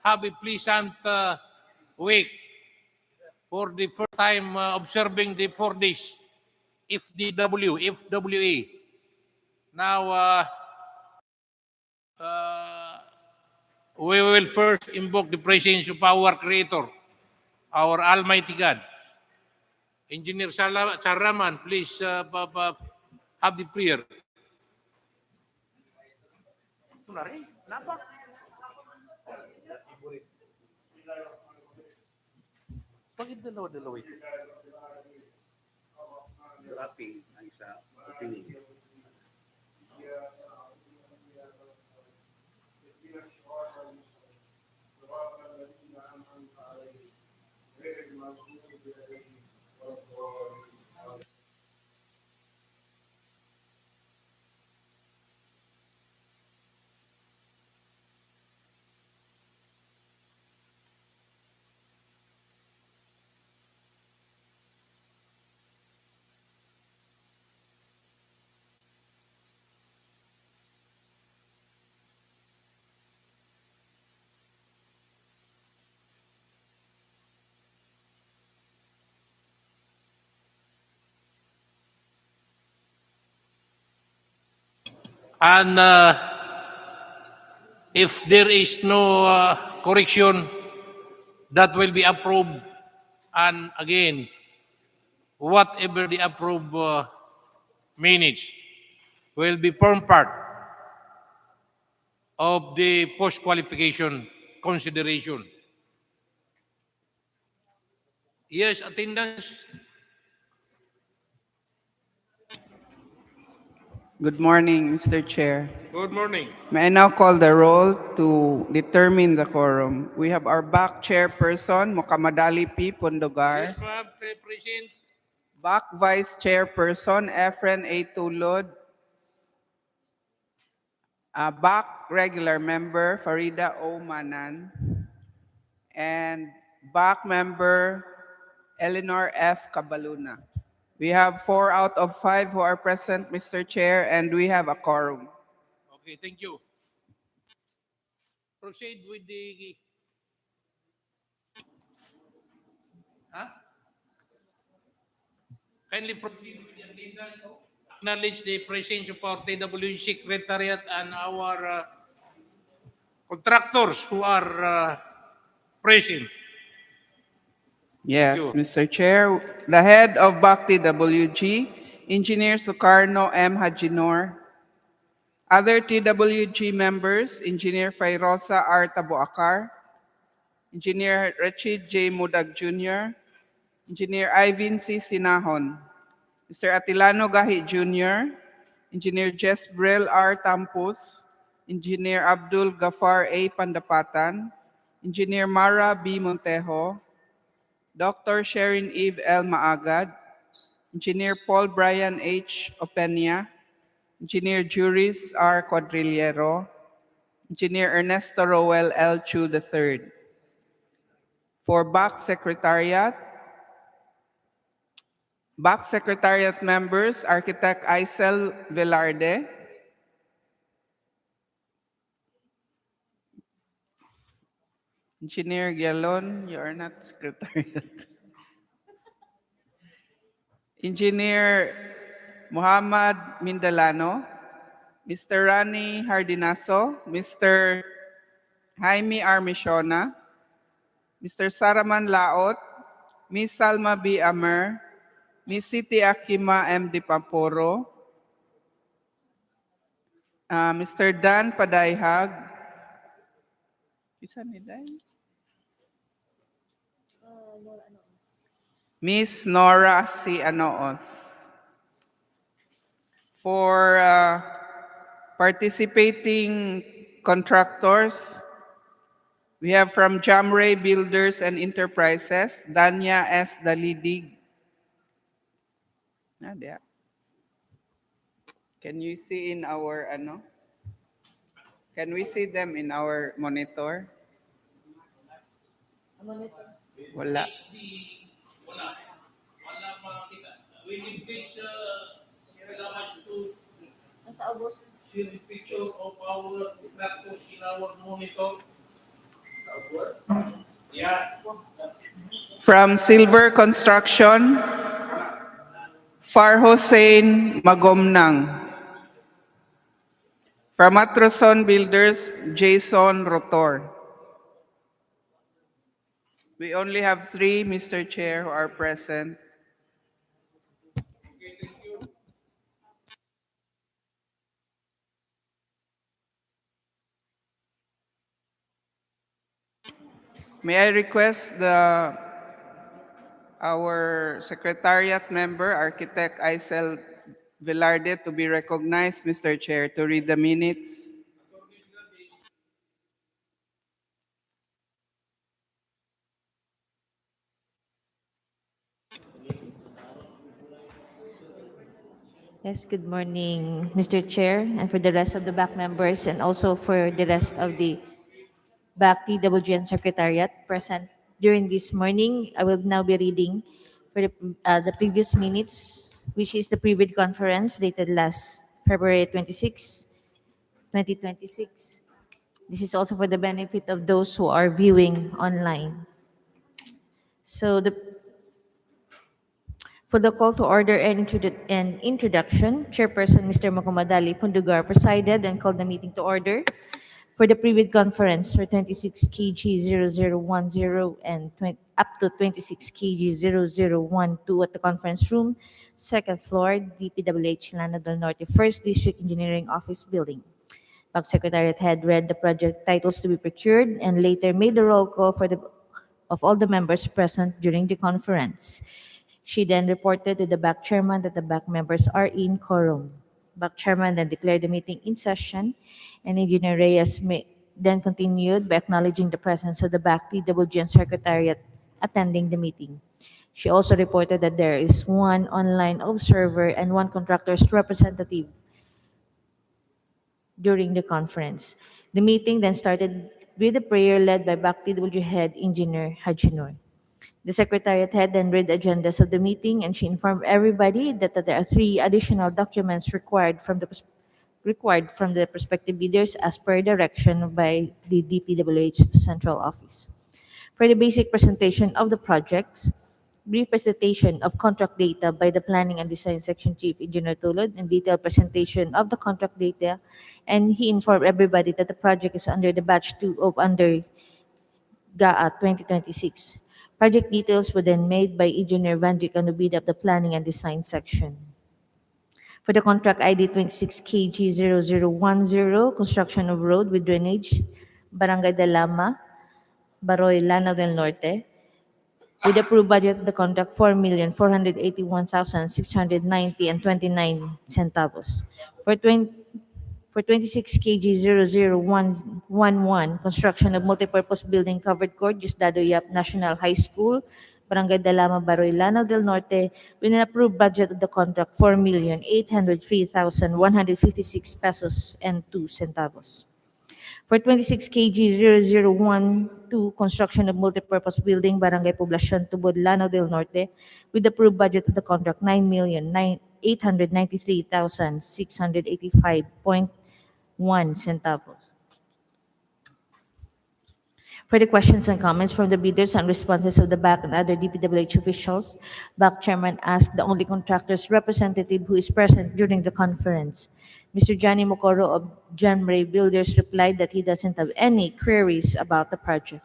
have a pleasant week for the first time observing the 4 days FWA. Now, we will first invoke the presence of our Creator, our Almighty God. Engineer Saraman, please have the prayer. Bakit dalawa-dalawa ito? Dropping ang isa opening. And if there is no correction, that will be approved. And again, whatever the approved minutes will be form part of the post-qualification consideration. Yes, attendance. Good morning, Mr. Chair. Good morning. May I now call the roll to determine the quorum? We have our back chairperson, Mukamadali P. Pundogar. Yes, ma'am. Present. Back vice chairperson, Efren A. Tulod. Back regular member, Farida O. Manan. And back member, Eleanor F. Cabaluna. We have 4 out of 5 who are present, Mr. Chair, and we have a quorum. Okay, thank you. Proceed with the... Huh? Kindly proceed with the attendance. Acknowledge the presence of our DPWH Secretariat and our contractors who are present. Yes, Thank you. Mr. Chair. The head of BAC TWG, Engineer Sukarno M. Hajinor. Other TWG members, Engineer Fairosa R. Taboakar, Engineer Rachid J. Mudag Jr., Engineer Ivan C. Sinahon, Mr. Atilano Gahi Jr., Engineer Jess Brel R. Tampus, Engineer Abdul Gafar A. Pandapatan, Engineer Mara B. Montejo, Dr. Sherin Eve L. Maagad, Engineer Paul Brian H. Openia, Engineer Juris R. Quadrillero, Engineer Ernesto Roel L. Chu III. For BAC Secretariat members, Architect Isel Velarde, Engineer Galon, you are not Secretariat. Engineer Muhammad Mindalano, Mr. Rani Hardinaso, Mr. Jaime Armishona, Mr. Saraman Laot, Ms. Salma B. Amer, Ms. Siti Akima M. Di Pamporo, Mr. Dan Padayhag, isa ni Dan? Ms. Nora C. Anoos. For participating contractors, we have from Jamray Builders and Enterprises, Danya S. Dalidig. There. Can you see in our, can we see them in our monitor? Wala. Wala makakita. We need please share the picture of our contractors in our monitor. From Silver Construction, Far Hossein Magomnang. From Atroson Builders, Jason Rotor. We only have 3, Mr. Chair, who are present. May I request our Secretariat member, Architect Isel Velarde, to be recognized, Mr. Chair, to read the minutes. Yes, good morning, Mr. Chair, and for the rest of the back members, and also for the rest of the back DWGN Secretariat present during this morning. I will now be reading for the previous minutes, which is the pre-bid conference dated last February 26, 2026. This is also for the benefit of those who are viewing online. So for the call to order and introduction, Chairperson Mr. Makumadali Pundugar presided and called the meeting to order for the pre-bid conference for 26 kg 0010 and up to 26 kg 0012 at the conference room, second floor, DPWH Lanao del Norte, 1st District Engineering Office Building. Back Secretariat had read the project titles to be procured and later made the roll call of all the members present during the conference. She then reported to the back chairman that the back members are in quorum. Back chairman then declared the meeting in session, and Engineer Reyes then continued by acknowledging the presence of the back TWGN Secretariat attending the meeting. She also reported that there is one online observer and one contractor's representative during the conference. The meeting then started with a prayer led by back TWG head Engineer Hajinor. The Secretariat head then read the agendas of the meeting, and she informed everybody that there are 3 additional documents required from the prospective bidders as per direction by the DPWH Central Office. For the basic presentation of the projects, brief presentation of contract data by the Planning and Design Section Chief Engineer Tubod, and detailed presentation of the contract data, and he informed everybody that the project is under the Batch 2 of under GAA 2026. Project details were then made by Engineer Vandrick Anubida of the Planning and Design Section. For the contract ID 26KG0010, construction of road with drainage, Barangay Dalama, Baroy, Lanao del Norte, with approved budget of the contract 4,481,690 and 29 centavos. For 26 kg 00111, construction of multipurpose building covered court, Diosdado National High School, Barangay Dalama, Baroy, Lanao del Norte, with an approved budget of the contract 4,803,156 pesos and 2 centavos. For 26 kg 0012, construction of multipurpose building, Barangay Poblacion, Tubod, Lanao del Norte, with approved budget of the contract 9,893,685.1 centavos. For the questions and comments from the bidders and responses of the BAC and other DPWH officials, BAC Chairman asked the only contractor's representative who is present during the conference. Mr. Johnny Mokoro of John Ray Builders replied that he doesn't have any queries about the project.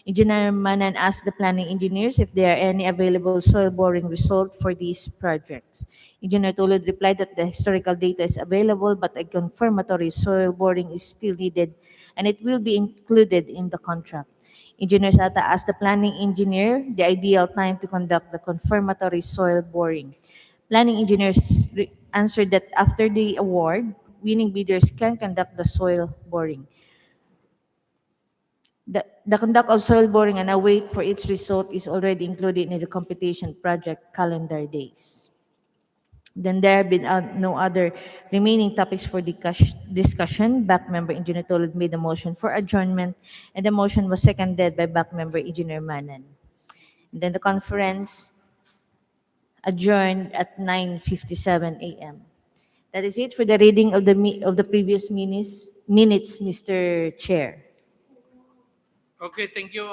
Engineer Manan asked the planning engineers if there are any available soil boring result for these projects. Engineer Tolod replied that the historical data is available, but a confirmatory soil boring is still needed, and it will be included in the contract. Engineer Sata asked the planning engineer the ideal time to conduct the confirmatory soil boring. Planning engineers answered that after the award, winning bidders can conduct the soil boring. The conduct of soil boring and a wait for its result is already included in the computation project calendar days. Then there have been no other remaining topics for discussion. BAC member Engineer Tolod made a motion for adjournment, and the motion was seconded by BAC member Engineer Manan. And then the conference adjourned at 9:57 a.m. That is it for the reading of the previous minutes, Mr. Chair. Okay, thank you,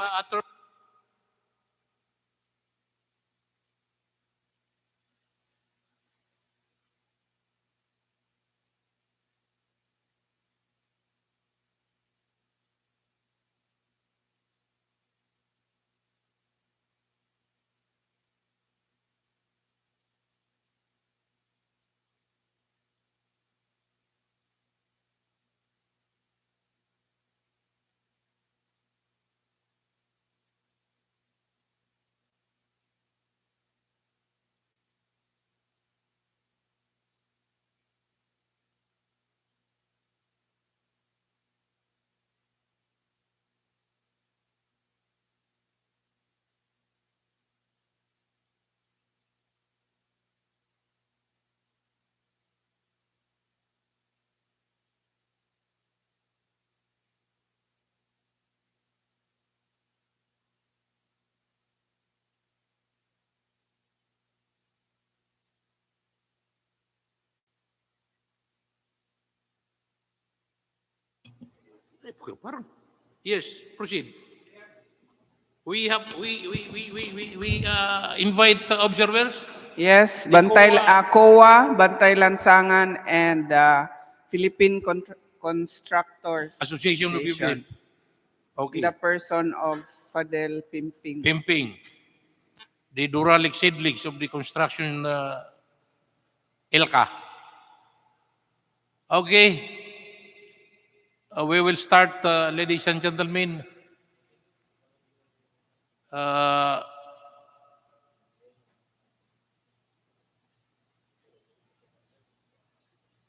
Yes, proceed. We invite the observers. Yes, The COA, Bantay Lansangan, and Philippine Constructors Association of Philippines. in Okay. the person of Fadel Pimping. Pimping. The Duralic seedlings of the construction ILCA. Okay. We will start, ladies and gentlemen.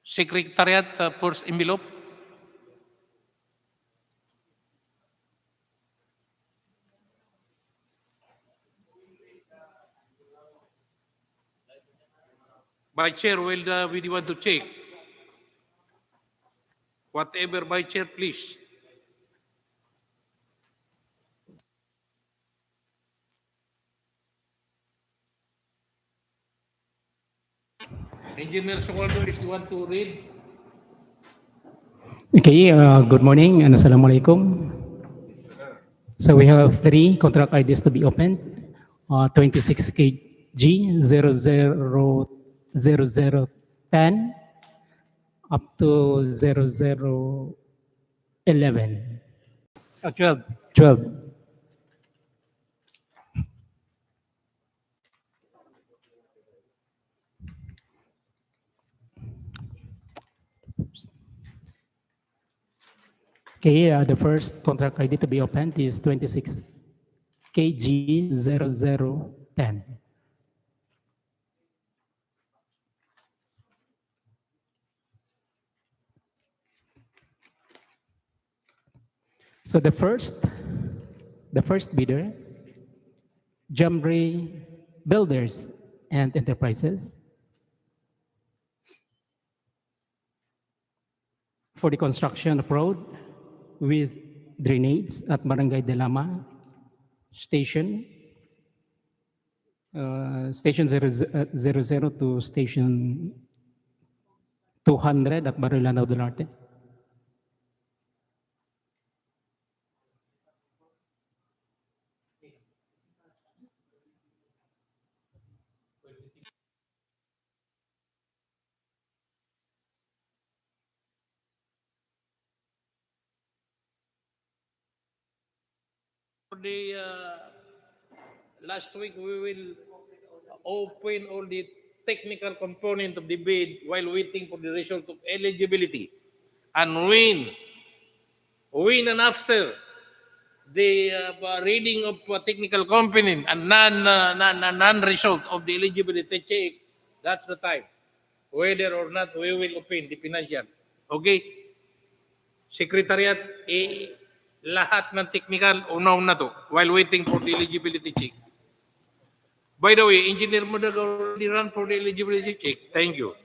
Secretariat, first envelope. Vice Chair, will we want to check? Whatever, Vice Chair, please. Engineer Socorro, if you want to read. Okay, good morning and Assalamualaikum. So we have 3 contract IDs to be opened. 26 KG 000010 up to 0011. 12. 12. Okay, the first contract ID to be opened is 26 KG 0010. So the first bidder, Jambre Builders and Enterprises, for the construction of road with drainage at Barangay Dalama Station, Station 00 to Station 200 at Baroy, Lanao del Norte. For the last week, we will open all the technical component of the bid while waiting for the result of eligibility. And when and after the reading of technical component and non-result of the eligibility check, that's the time. Whether or not we will open the financial. Okay? Secretariat, lahat ng technical, unaw na to while waiting for the eligibility check. By the way, Engineer Mudag already run for the eligibility check. Thank you.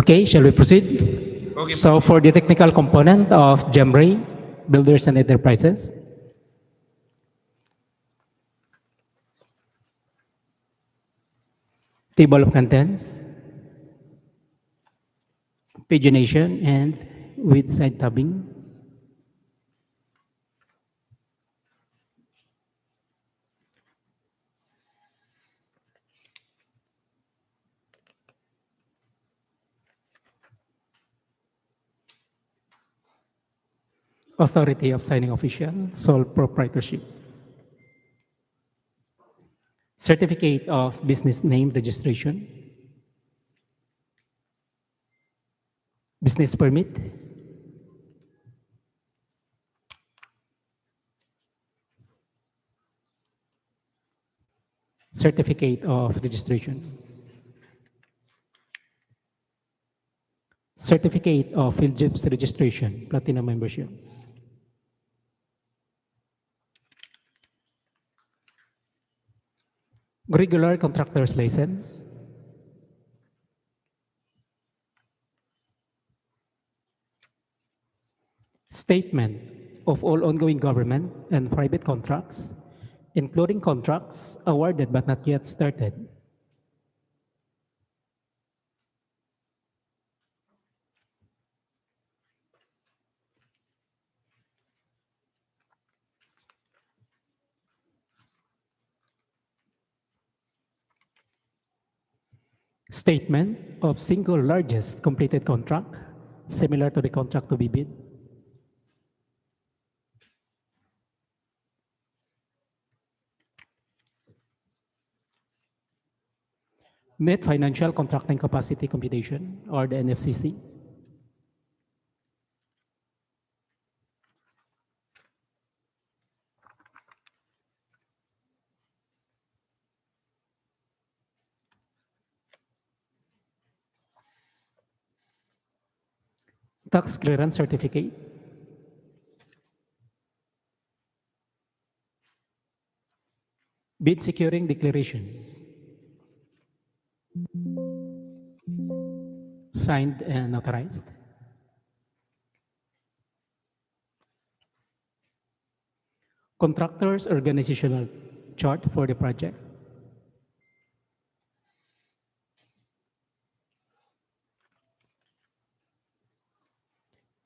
Okay, shall we proceed? Okay. So for the technical component of Jambre Builders and Enterprises, table of contents, pagination, and with side tabbing. Authority of signing official, sole proprietorship. Certificate of business name registration. Business permit. Certificate of registration. Certificate of PhilJIPS registration, platinum membership. Regular contractor's license. Statement of all ongoing government and private contracts, including contracts awarded but not yet started. Statement of single largest completed contract, similar to the contract to be bid. Net financial contracting capacity computation, or the NFCC. Tax clearance certificate. Bid securing declaration. Signed and notarized. Contractors organizational chart for the project.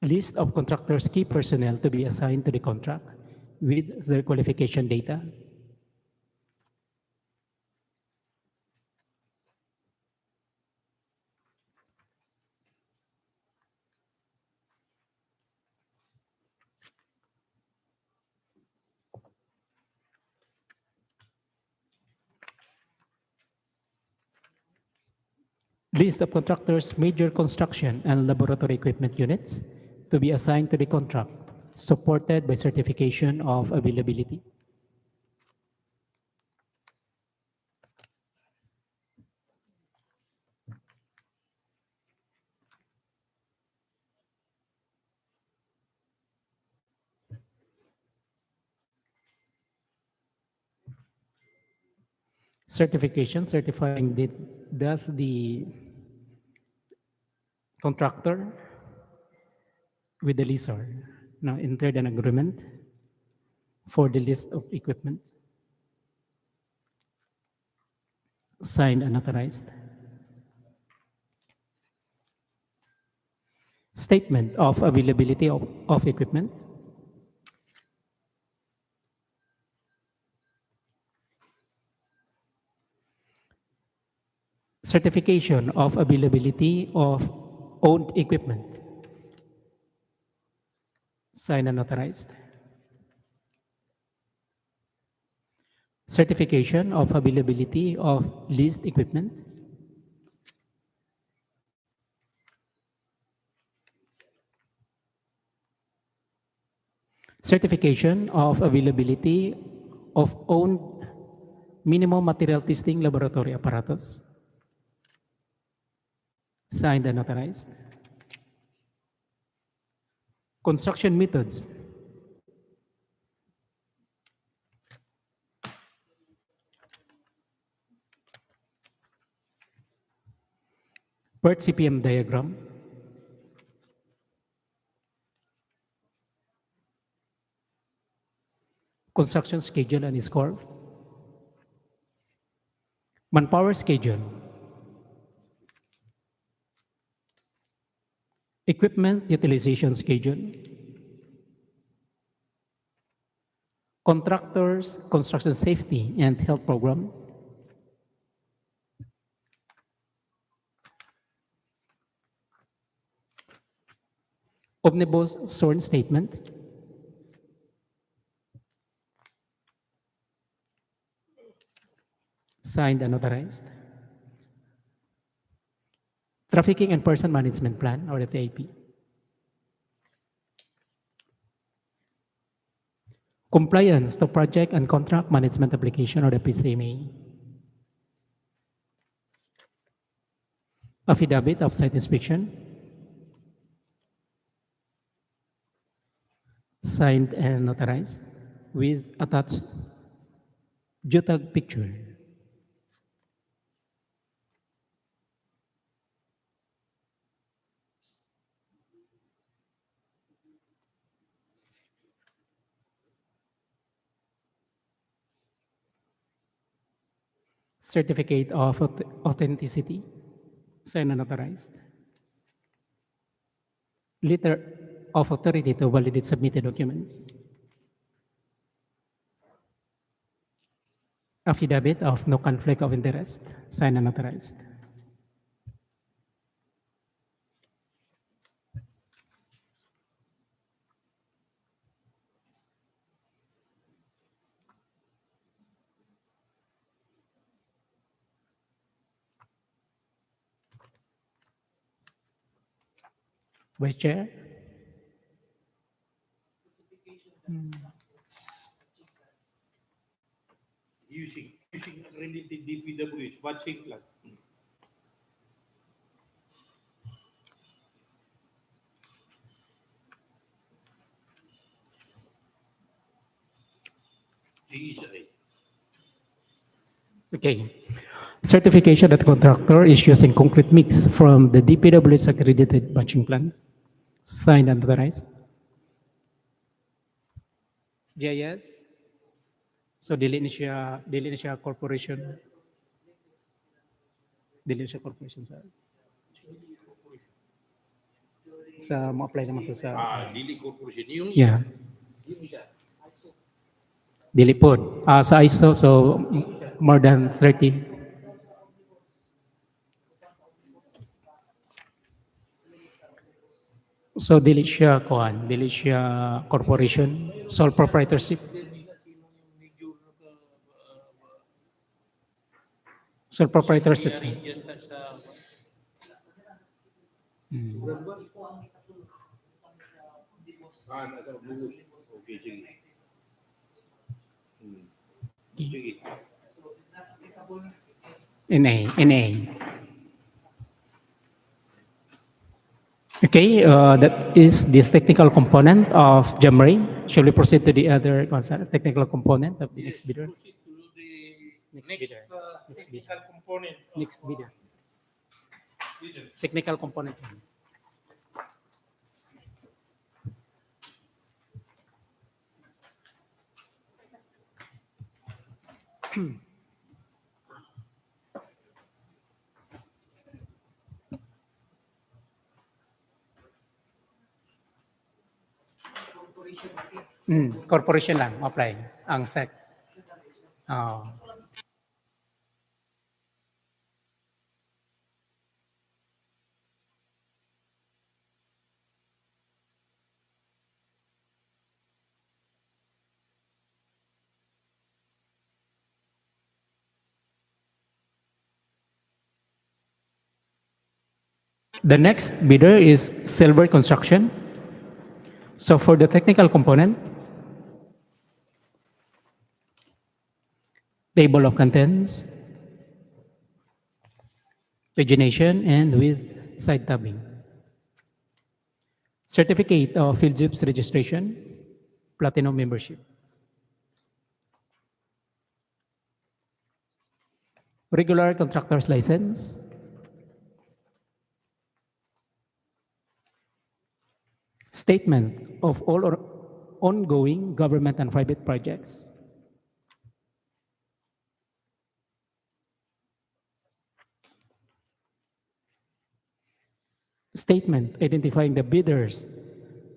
List of contractors' key personnel to be assigned to the contract with their qualification data. List of contractors' major construction and laboratory equipment units to be assigned to the contract, supported by certification of availability. Certification certifying that the contractor with the lessor now entered an agreement for the list of equipment, signed and authorized. Statement of availability of equipment. Certification of availability of owned equipment, signed and authorized. Certification of availability of leased equipment. Certification of availability of owned minimum material testing laboratory apparatus, signed and authorized. Construction methods. PERT CPM diagram. Construction schedule and scope. Manpower schedule. Equipment utilization schedule. Contractors construction safety and health program. Omnibus sworn statement. Signed and authorized. Trafficking and Person Management Plan, or the TIP. Compliance to Project and Contract Management Application, or the PCMA. Affidavit of Site Inspection. Signed and notarized with attached JPEG picture. Certificate of authenticity, signed and authorized. Letter of authority to validate submitted documents. Affidavit of no conflict of interest, signed and authorized. Vice Chair. Using accredited DPWH, watching lang. GSI. Okay. Certification that contractor is using concrete mix from the DPWH accredited batching plant. Signed and authorized. GIS. So dili ni siya corporation. Dili siya corporation sa mo-apply naman to sa Dili Corporation. Yung yeah. yung isa. Dili po. Sa ISO, so more than 30. So dili siya corporation, sole proprietorship. Sole proprietorship. Sir. Nasa buo. Okay, sige. Sige. NA. Okay, that is the technical component of JAMRAY. Shall we proceed to the other technical component of the next bidder? Proceed to the Next next bidder. technical component. Next bidder. Technical component. Corporation lang, apply. Ang SEC. Oh. The next bidder is Silver Construction. So for the technical component, table of contents, pagination, and with side tabbing. Certificate of PhilJIPS registration, platinum membership. Regular contractor's license. Statement of all ongoing government and private projects. Statement identifying the bidder's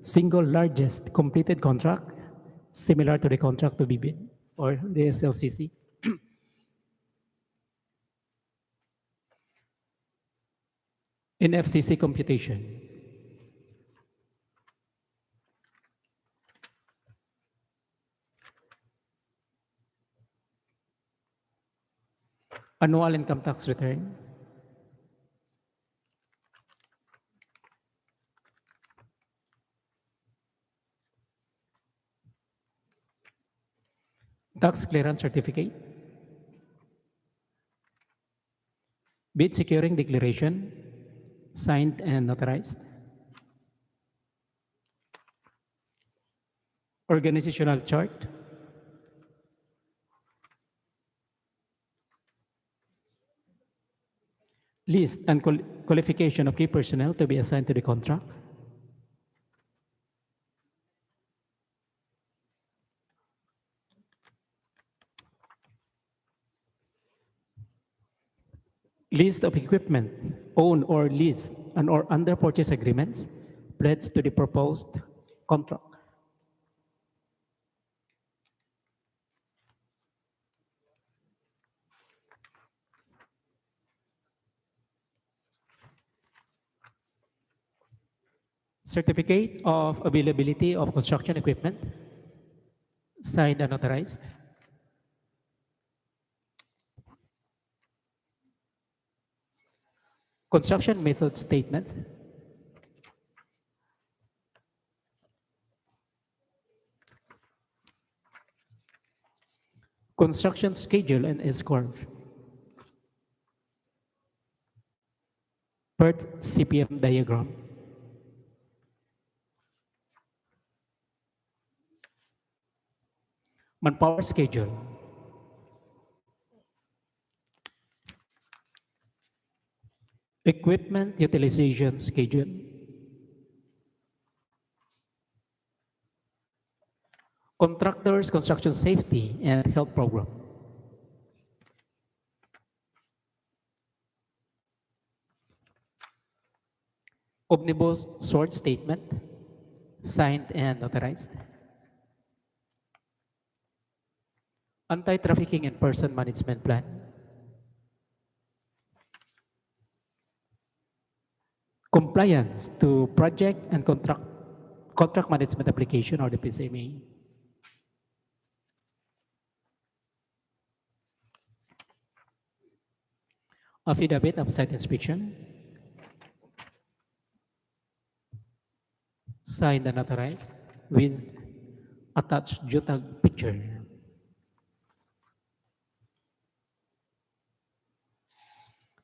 single largest completed contract similar to the contract to be bid or the SLCC. In FCC computation. Annual income tax return. Tax clearance certificate. Bid securing declaration, signed and notarized. Organizational chart. List and qualification of key personnel to be assigned to the contract. List of equipment owned or leased and or under purchase agreements pledged to the proposed contract. Certificate of availability of construction equipment, signed and authorized. Construction method statement. Construction schedule and S-curve. PERT CPM diagram. Manpower schedule. Equipment utilization schedule. Contractors construction safety and health program. Omnibus short statement, signed and notarized. Anti-trafficking and person management plan. Compliance to project and contract management application or the PCMA. Affidavit of site inspection. Signed and notarized with attached JPEG picture.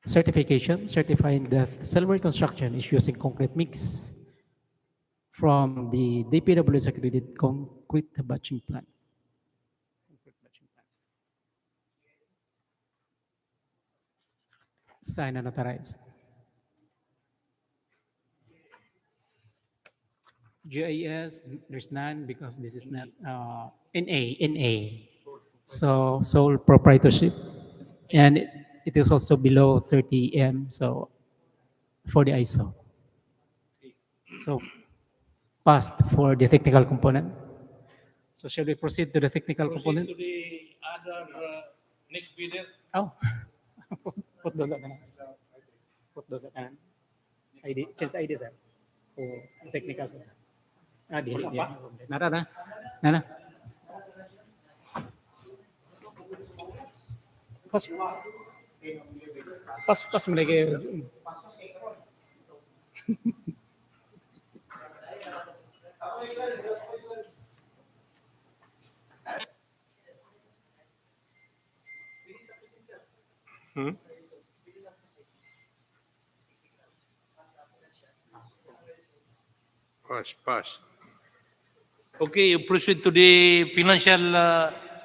Certification, certifying that Silver Construction is using concrete mix from the DPWH accredited concrete batching plant. Signed and notarized. GIS, there's none because this is not NA. So sole proprietorship. And it is also below 30 M, so for the ISO. So passed for the technical component. So shall we proceed to the technical component? To the other next bidder. Oh, put those at kanan. Put those at kanan. ID, change ID sir. Oh, technical sir. Ah, di. Nara. Pas mereka. Pass. Okay, you proceed to the financial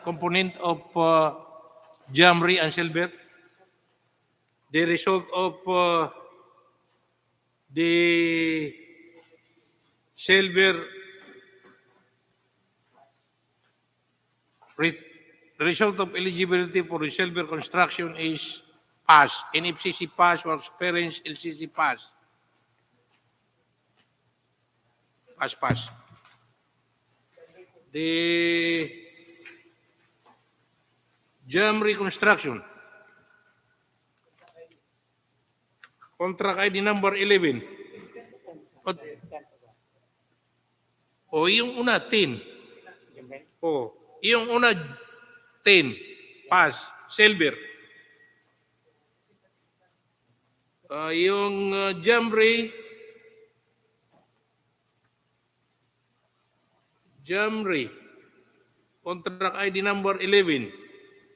component of Jamri and Silver. The result of the Silver, the result of eligibility for the Silver construction is pass. NFCC pass or experience LCC pass. Pass. The Jamri construction. Contract ID number 11. Yung una 10. Yung una 10. Pass. Silver. Yung Jamri. Contract ID number 11.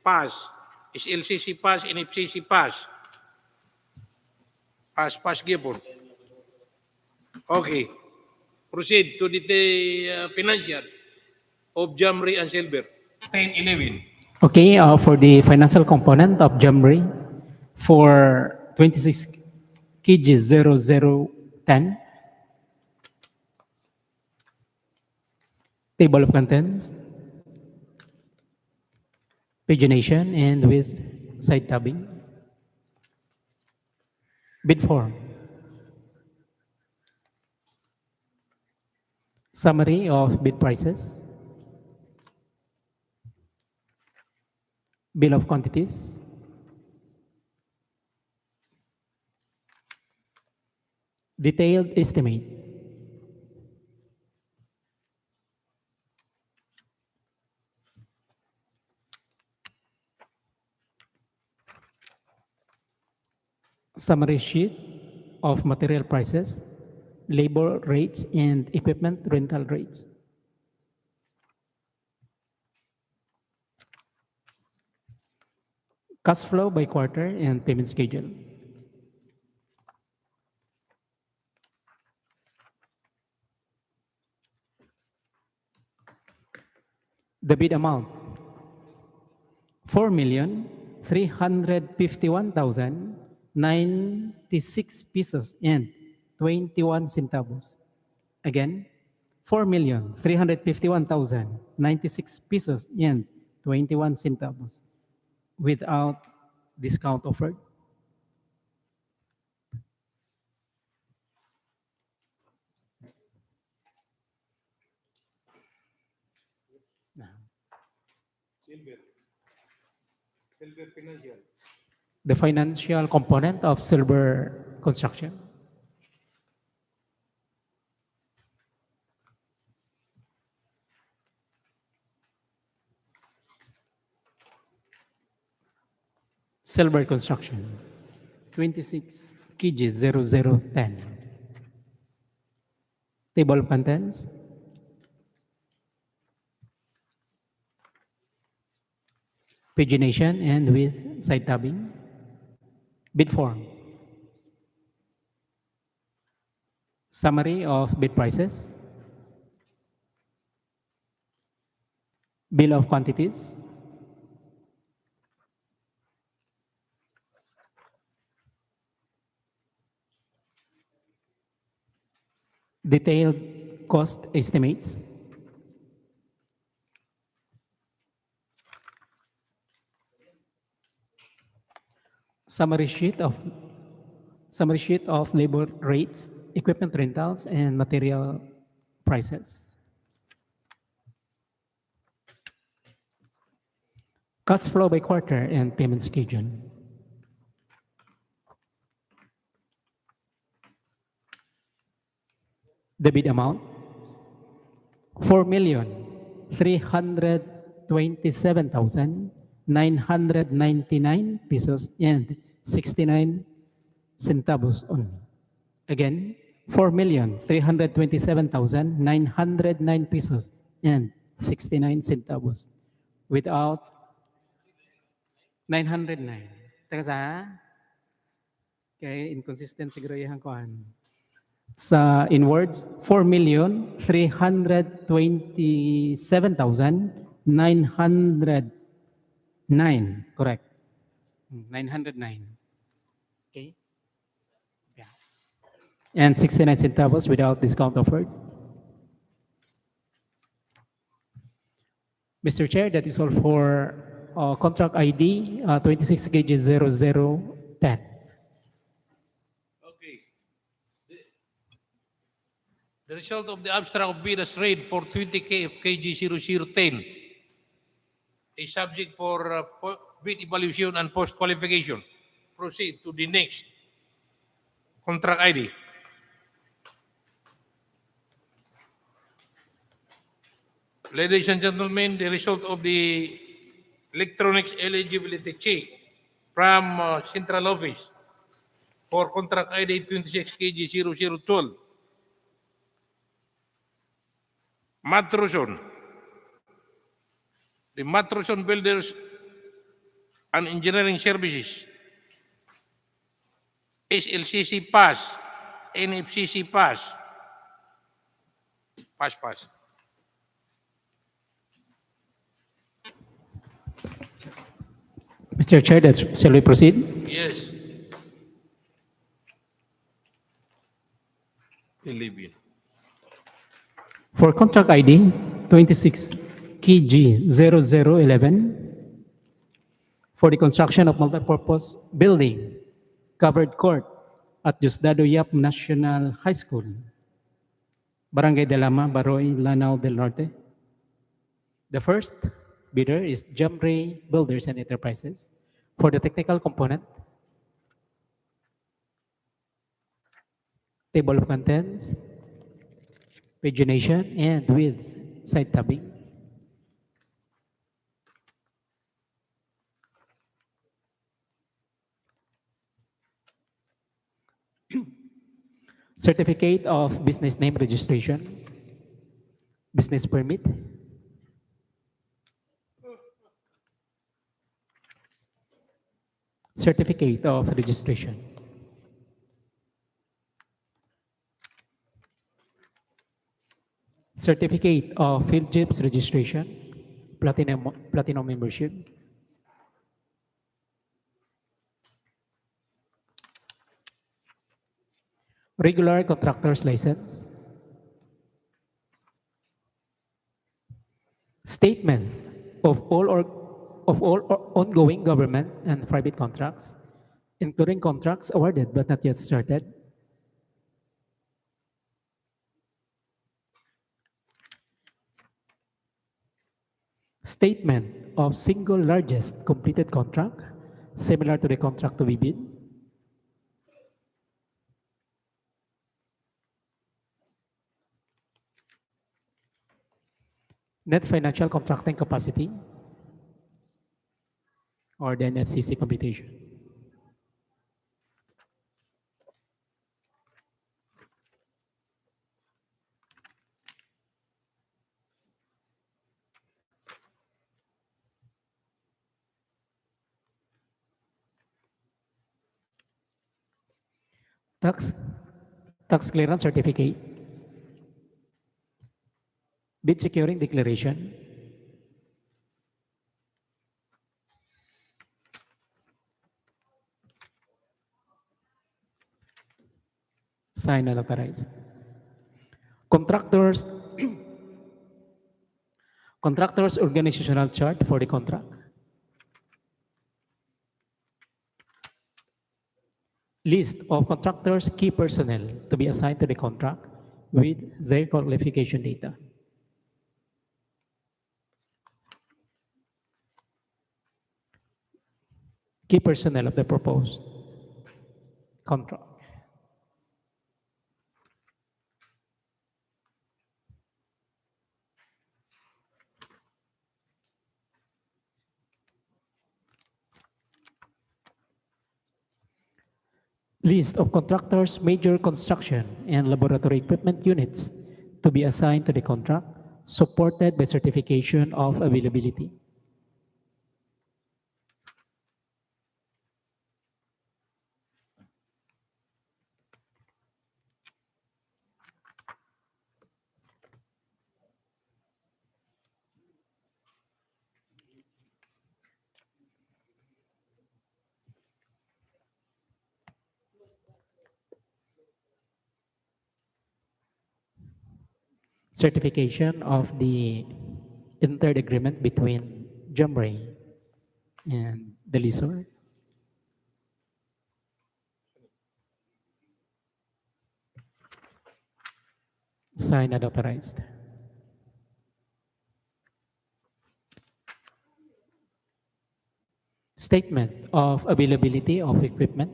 Pass. Is LCC pass, NFCC pass. Pass gipon. Okay. Proceed to the financial of Jamri and Silver. 10-11. Okay, for the financial component of Jamri for 26 kg 0010. Table of contents, pagination, and with side tabbing. Bid form. Summary of bid prices. Bill of quantities. Detailed estimate. Summary sheet of material prices, labor rates, and equipment rental rates. Cash flow by quarter and payment schedule. The bid amount, 4,351,096 pesos and 21 centavos. Again, 4,351,096 pesos and 21 centavos without discount offered. The financial component of Silver Construction. Silver Construction, 26 kg 0010. Table of contents. Pagination and with side tabbing. Bid form. Summary of bid prices. Bill of quantities. Detailed cost estimates. Summary sheet of labor rates, equipment rentals, and material prices. Cash flow by quarter and payment schedule. The bid amount, 4,327,999 pesos and 69 centavos only. Again, 4,327,909 pesos and 69 centavos without 909. Teka sa? Okay, inconsistent siguro yung kuhan. In words, 4,327,909. Correct. 909. Okay. Yeah. And 69 centavos without discount offered. Mr. Chair, that is all for contract ID 26 kg 0010. The result of the abstract of bid as read for 20 kg 0010 is subject for bid evaluation and post-qualification. Proceed to the next contract ID. Ladies and gentlemen, the result of the electronics eligibility check from Central Office for contract ID 26 kg 0012. Matroson. The Matroson Builders and Engineering Services. SLCC pass. NFCC pass. Pass. Mr. Chair, shall we proceed? Yes. 11. For contract ID 26 KG 0011 for the construction of multipurpose building, covered court at Diosdado National High School, Barangay Dalama, Baroy, Lanao del Norte. The first bidder is Jamray Builders and Enterprises. For the technical component, table of contents, pagination, and with side tabbing. Certificate of business name registration, business permit, Certificate of registration. Certificate of Field Jeeps registration, platinum membership. Regular contractor's license. Statement of ongoing government and private contracts, including contracts awarded but not yet started. Statement of single largest completed contract, similar to the contract to be bid. Net financial contracting capacity, or the NFCC computation. Tax, tax clearance certificate. Bid securing declaration. Signed and authorized. Contractors, contractors organizational chart for the contract. List of contractors' key personnel to be assigned to the contract with their qualification data. Key personnel of the proposed contract. List of contractors' major construction and laboratory equipment units to be assigned to the contract, supported by certification of availability. Certification of the entered agreement between Jamray and the lessor. Signed and authorized. Statement of availability of equipment.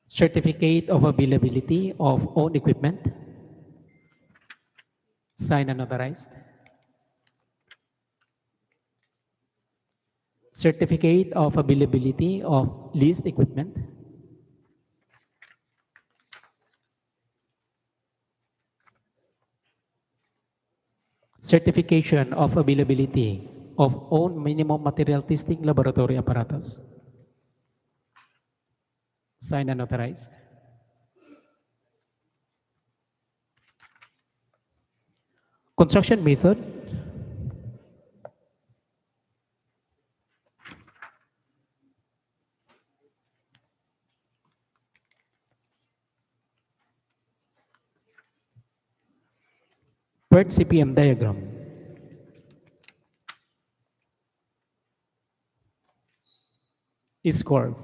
Certificate of availability of owned equipment. Signed and authorized. Certificate of availability of leased equipment. Certification of availability of own minimum material testing laboratory apparatus. Signed and authorized. Construction method. PERT CPM diagram. Score.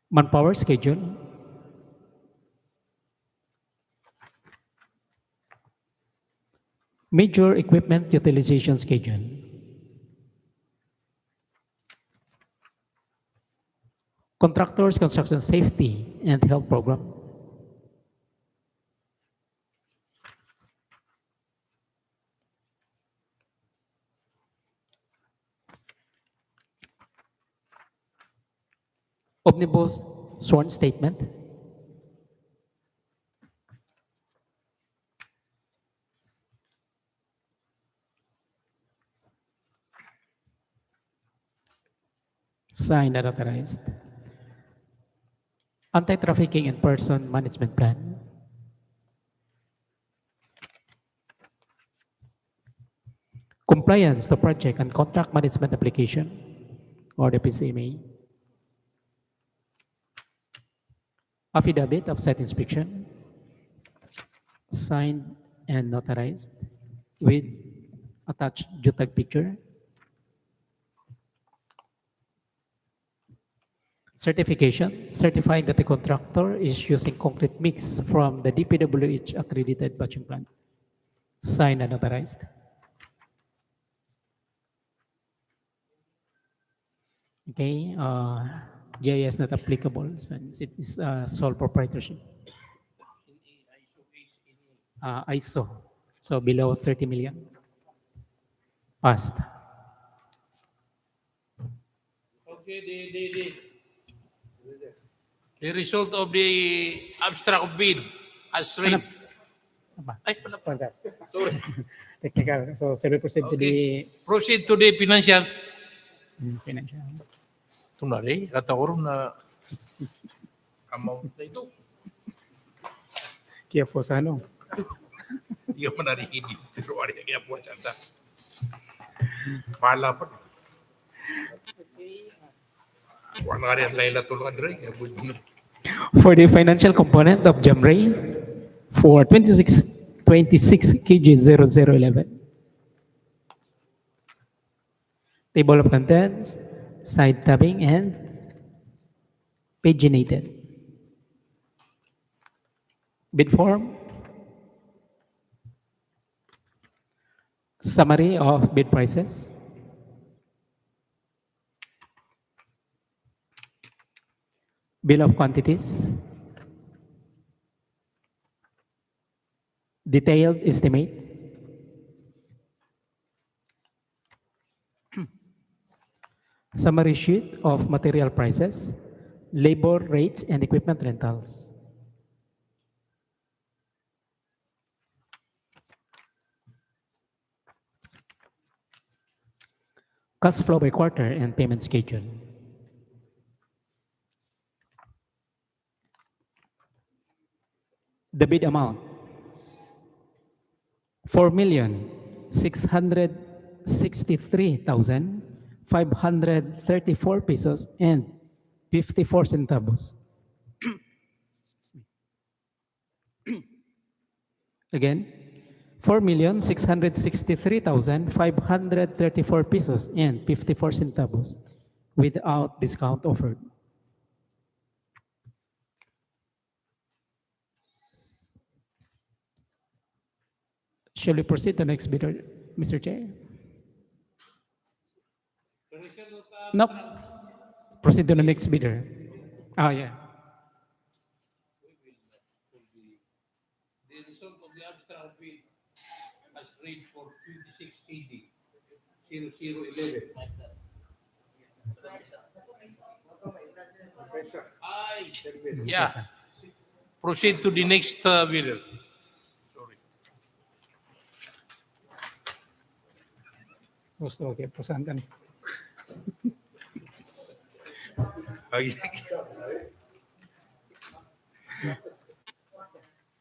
Manpower schedule. Major equipment utilization schedule. Contractors construction safety and health program. Omnibus sworn statement. Signed and authorized. Anti-trafficking and person management plan. Compliance to project and contract management application, or the PCMA. Affidavit of site inspection, signed and notarized with attached JPEG picture. Certification, certifying that the contractor is using concrete mix from the DPWH accredited batching plant. Signed and notarized. Okay, GIS not applicable since it is sole proprietorship. ISO, so below 30 million. Passed. Okay, the result of the abstract of bid as read. Apa? Ay, pala. Konsep. Sorry. Technical. So, shall we proceed to the Okay. Proceed to the financial. financial? Ito na rin. At ako rin na amount na ito. Kaya po sa ano? Hindi ka man narinig. Pero ano yung kaya po siya. Pala pa. Wala nga rin Laila tulungan rin. For the financial component of Jamray for 26 kg 0011. Table of contents, side tabbing, and paginated. Bid form, summary of bid prices, bill of quantities, detailed estimate, summary sheet of material prices, labor rates, and equipment rentals. Cash flow by quarter and payment schedule. The bid amount, 4,663,534 pesos and 54 centavos. Again, 4,663,534 pesos and 54 centavos without discount offered. Shall we proceed to the next bidder, Mr. Chair? No. Proceed to the next bidder. Oh, yeah. The result of the abstract bid as read for 26 AD 0011. Ay, yeah. Proceed to the next bidder. Sorry. Gusto, okay, prosantan. Ay.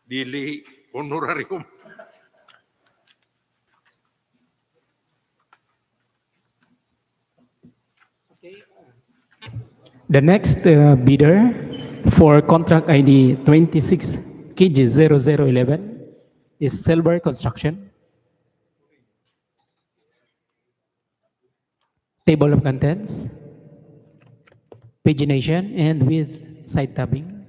Dili honorarium. The next bidder for contract ID 26 KG 0011 is Silver Construction. Table of contents, pagination, and with side tabbing.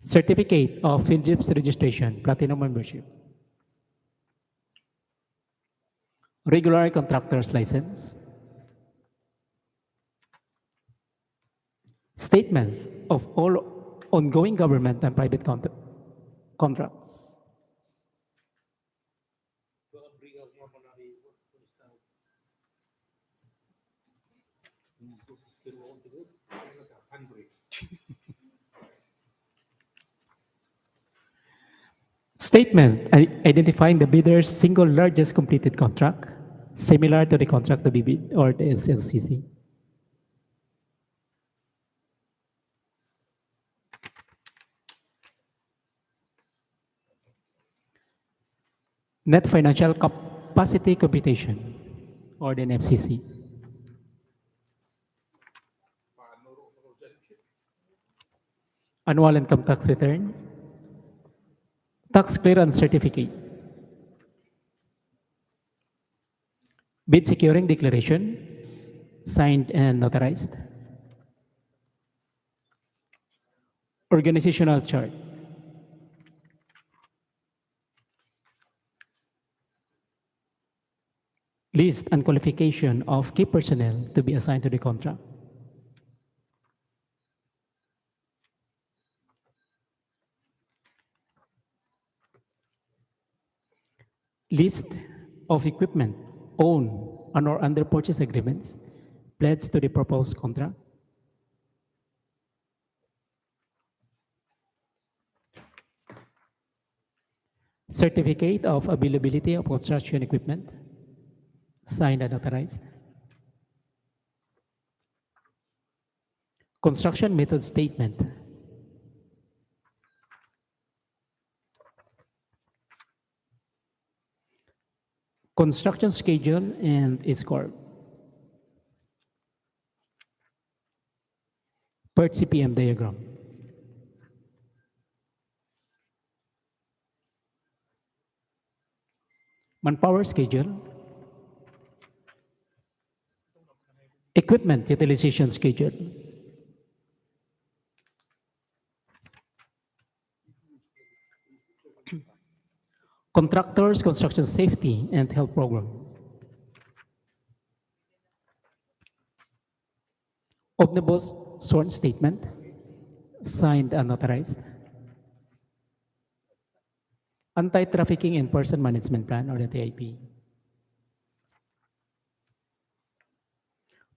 Certificate of PhilGIPS registration, platinum membership. Regular contractor's license. Statements of all ongoing government and private contracts. Statement identifying the bidder's single largest completed contract, similar to the contract to be bid or the SLCC. Net financial capacity computation or the NFCC. Annual income tax return, tax clearance certificate, bid securing declaration, signed and notarized, organizational chart, list and qualification of key personnel to be assigned to the contract, list of equipment owned on or under purchase agreements pledged to the proposed contract, certificate of availability of construction equipment, signed and authorized, construction method statement, construction schedule and score, PERT CPM diagram, manpower schedule, equipment utilization schedule, contractors construction safety and health program, omnibus sworn statement, signed and notarized, anti-trafficking and person management plan or the TIP,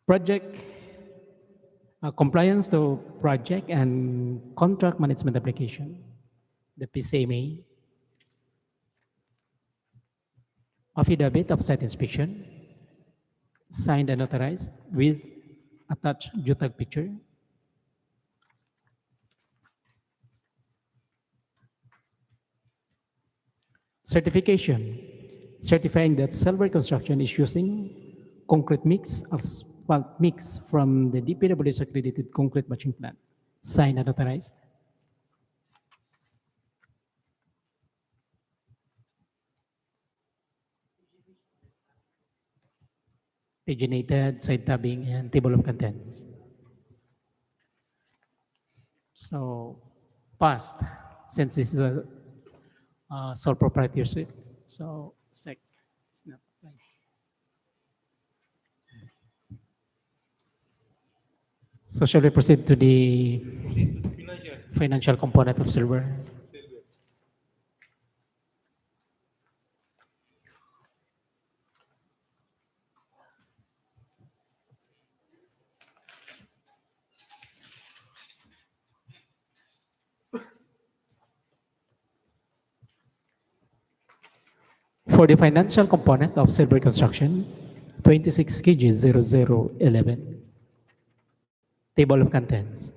project compliance to project and contract management application, the PCMA, affidavit of site inspection, signed and notarized with attached JUTAG picture, certification, certifying that Silver Construction is using concrete mix, asphalt mix from the DPWH accredited concrete batching plant, signed and notarized, paginated, side tabbing, and table of contents. So, passed, since this is a sole proprietorship. So, SEC is not applying. So, shall we proceed to the financial component of silver? For the financial component of silver construction, 26 kg 0011. Table of contents.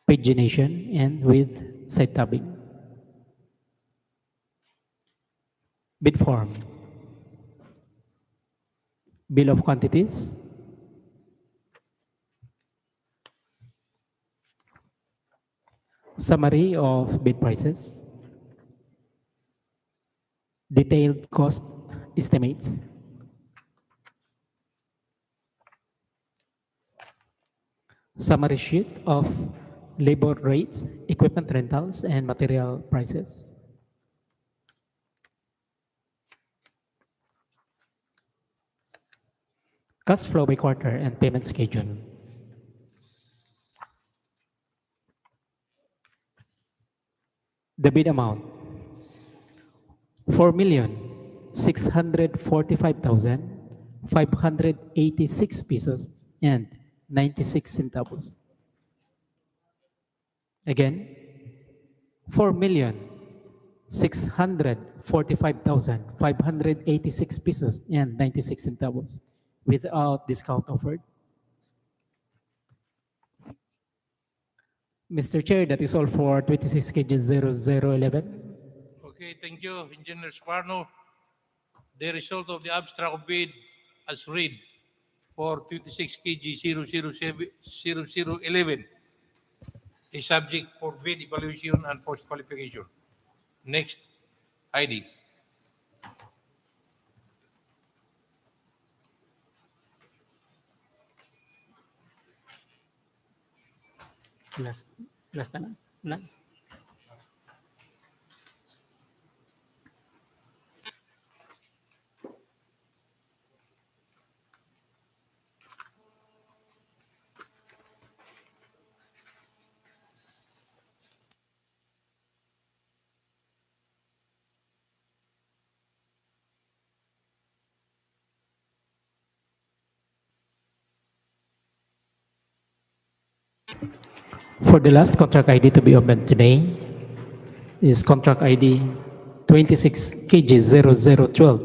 Pagination and with side tabbing. Bid form. Bill of quantities. Summary of bid prices. Detailed cost estimates. Summary sheet of labor rates, equipment rentals, and material prices. Cash flow by quarter and payment schedule. The bid amount, 4,645,586 pesos and 96 centavos. Again, 4,645,586 645,586 pesos and 96 centavos without discount offered. Mr. Chair, that is all for 26 kg 0011. Okay, thank you, Engineer Sparno. The result of the abstract of bid as read for 26 kg 0011 is subject for bid evaluation and post-qualification. Next, ID. Last na. Last. For the last contract ID to be opened today is contract ID 26 kg 0012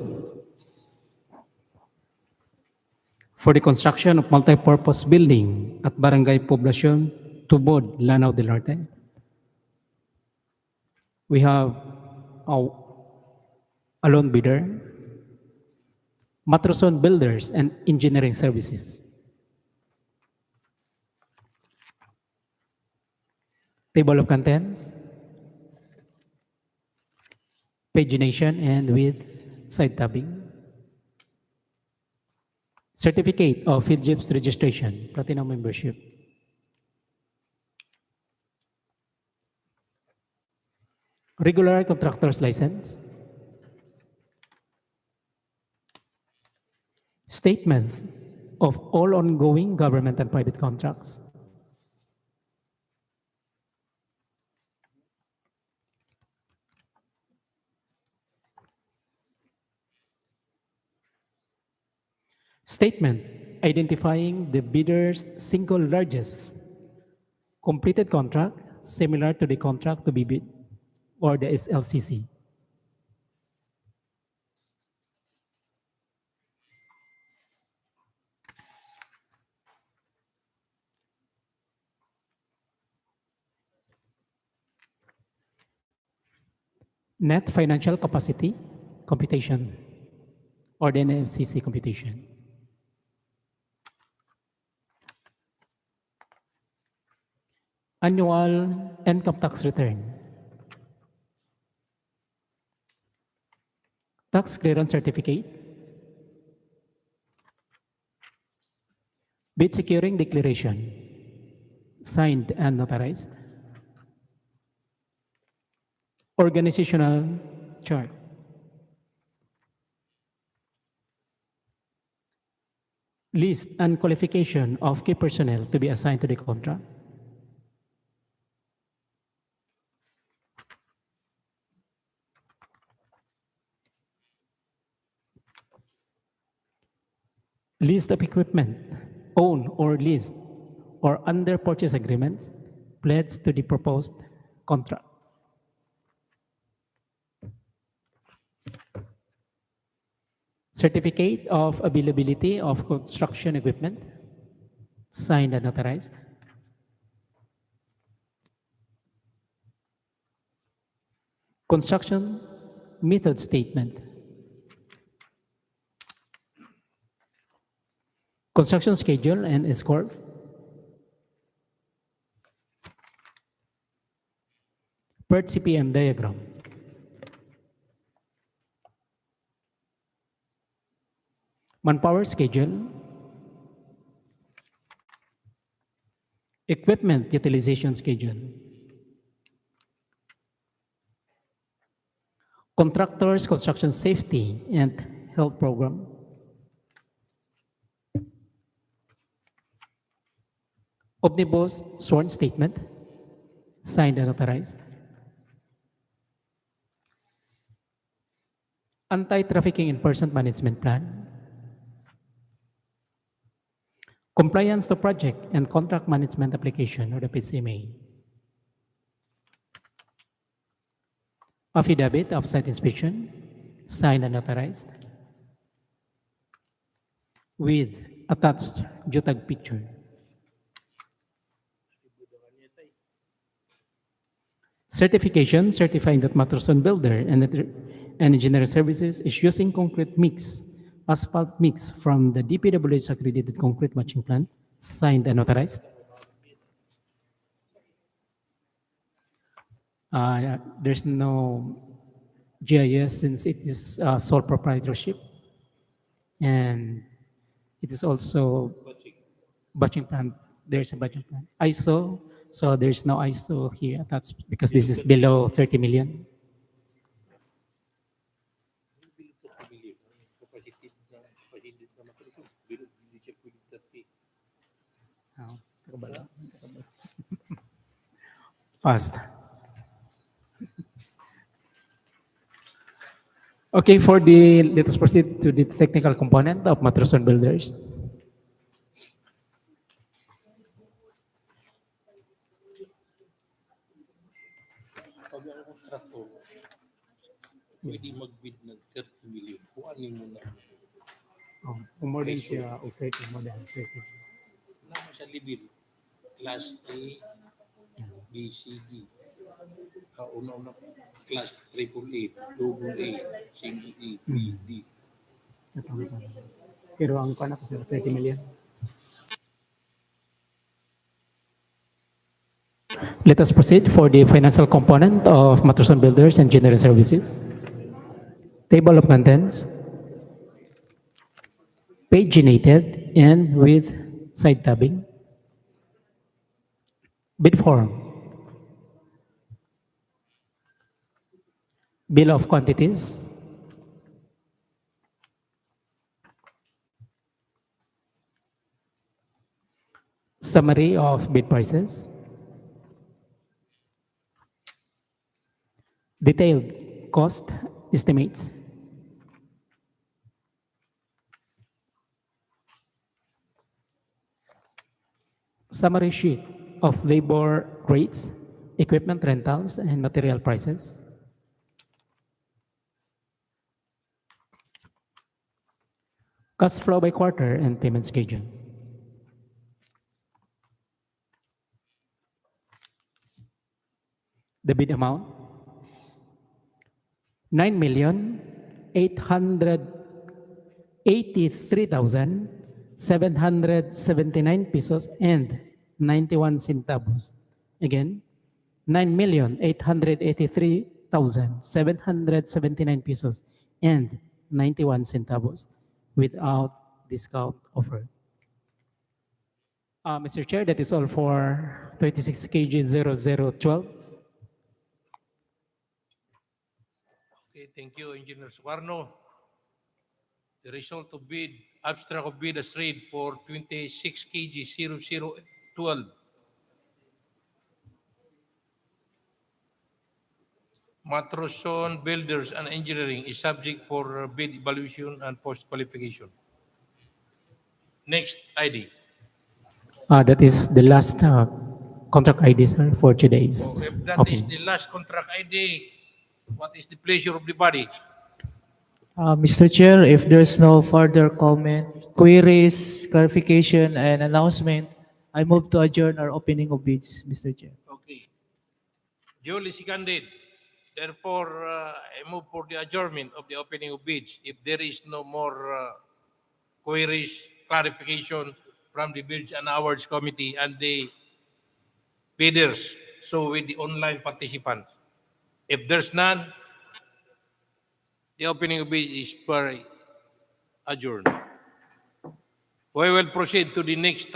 for the construction of multi-purpose building at Barangay Poblacion, Tubod, Lanao del Norte. We have a lone bidder, Matroson Builders and Engineering Services. Table of contents, pagination and with side tabbing. Certificate of PhilGIPS registration, platinum membership. Regular contractor's license. Statement of all ongoing government and private contracts. Statement identifying the bidder's single largest completed contract similar to the contract to be bid or the SLCC. Net financial capacity computation or the NFCC computation. Annual income tax return. Tax clearance certificate. Bid securing declaration. Signed and notarized. Organizational chart. List and qualification of key personnel to be assigned to the contract. List of equipment owned or leased or under purchase agreements pledged to the proposed contract. Certificate of availability of construction equipment, signed and notarized. Construction method statement. Construction schedule and escort. PERT CPM diagram. Manpower schedule. Equipment utilization schedule. Contractors construction safety and health program. Omnibus sworn statement, signed and authorized. Anti-trafficking in person management plan. Compliance to project and contract management application or the PCMA. Affidavit of site inspection, signed and notarized, with attached JPEG picture. Certification certifying that Matroson Builder and Engineering Services is using concrete mix, asphalt mix from the DPWH accredited concrete matching plant, signed and notarized. There's no GIS since it is sole proprietorship, and it is also batching plant. There's a batching plant. ISO, so there's no ISO here. That's because this is below 30 million. Fast. Okay, let us proceed to the technical component of Matroson Builders. Pag ang kontraktor, pwede mag-bid ng 30 million. Kuhanin mo na. More than siya, o 30, more than 30. Naman sa level. Class A, B, C, D. Una-una, class AAA, double A, single A, B, D. Pero ang kana ko 30 million. Let us proceed for the financial component of Matroson Builders and Engineering Services. Table of contents, paginated and with side tabbing. Bid form, bill of quantities, summary of bid prices, detailed cost estimates, summary sheet of labor rates, equipment rentals, and material prices, cash flow by quarter and payment schedule. The bid amount, 9,883,779 pesos and 91 centavos. Again, 9,883,779 pesos and 91 centavos without discount offer. Mr. Chair, that is all for 26 KG 0012. Okay, thank you, Engineer Sukarno. The result of bid, abstract of bid as read for 26 KG 0012. Matroson Builders and Engineering is subject for bid evaluation and post-qualification. Next ID. That is the last contract ID, sir, for today's So if that is opening. the last contract ID, what is the pleasure of the body? Mr. Chair, if there's no further comment, queries, clarification, and announcement, I move to adjourn our opening of bids, Mr. Chair. Okay. Duly seconded. Therefore, I move for the adjournment of the opening of bids. If there is no more queries, clarification from the Bids and Awards Committee and the bidders, so with the online participants. If there's none, the opening of bids is adjourned. We will proceed to the next